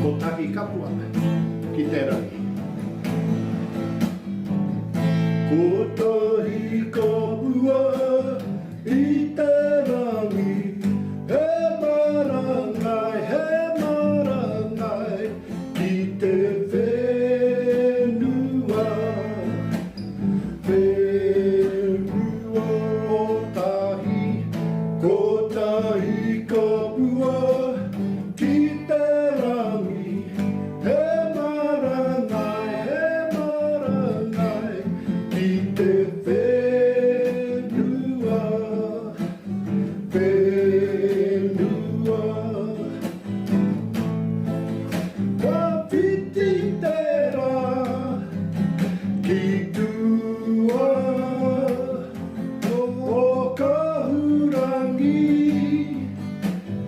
Ko taki kapua ki te rangi. Ko tahi kapua i te rangi, he marangai, ki te whenua. Whenua o tahi, ko tahi kapua ki te rangi, he marangai, ki te whenua, whenua. Ka piti te rā, ki tua, o ka hurangi,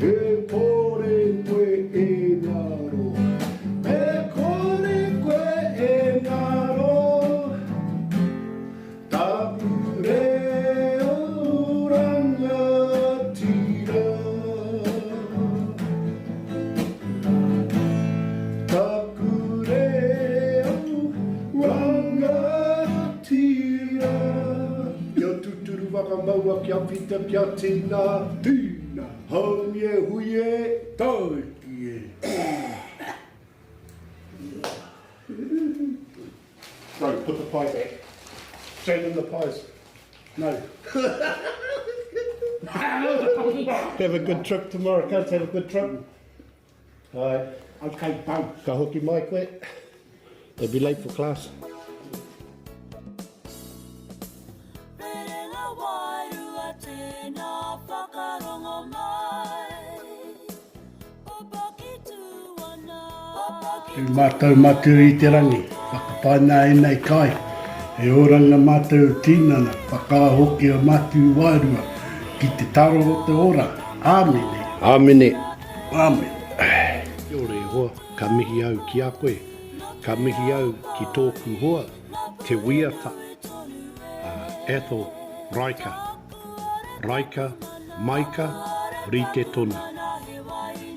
e kore koe e ngaro, e kore koe e ngaro, tapu reo rangatira, tapu reo rangatira. Ia tuturu waka maua kia pita kia tina tina, haunye huye taukie. Right, put the pie back. Send them the pies. No. Have a good trip tomorrow, cuz. Have a good trip. Alright. Okay, bye. Ka hoki mai koe. They'll be late for class. Rerenga wairua tēnā whakarongo mai. Papa ki tū ana. E mātou mātou i te rangi, whakapāna e nei kai. E oranga mātou tīnana, whakahoki o mātou wairua, ki te taro o te ora. Āmene. Āmene. Āmene. Kia ora e hoa, ka mihi au ki a koe. Ka mihi au ki tōku hoa, te wiata. Ethel, Raika. Raika, Maika, Rite tonu.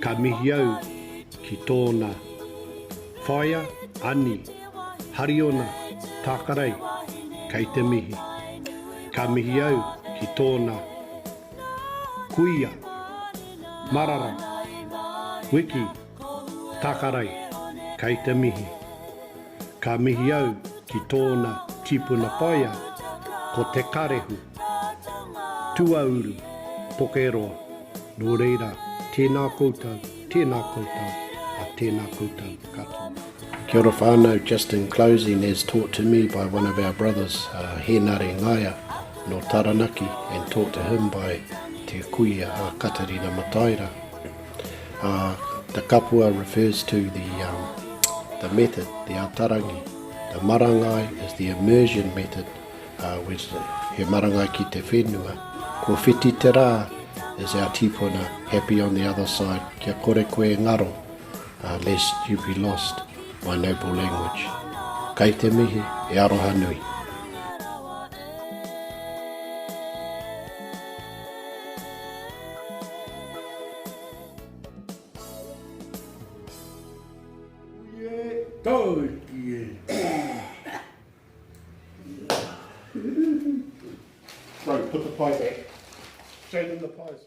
Ka mihi au ki tōna whaia, Ani, Hariona, Tākarai, kei te mihi. Ka mihi au ki tōna Kuia, Marara, Wiki, Tākarai, kei te mihi. Ka mihi au ki tōna tipuna paia, ko te karehu. Tuauru, pokeroa, nō reira, tēnā koutou, tēnā koutou, a tēnā koutou katoa. Kia ora whānau, just in closing, as taught to me by one of our brothers, Henare Ngaia, no Taranaki, and taught to him by Te Kuia Katarina Mataira. The kapua refers to the method, the aotarangi. The marangai is the immersion method, which he marangai ki te whenua. Ko whiti te rā is our tipuna, happy on the other side. Kia kore koe ngaro, lest you be lost, my noble language. Kei te mihi, e aroha nui. Taukie. Right, put the pie back. Send them the pies.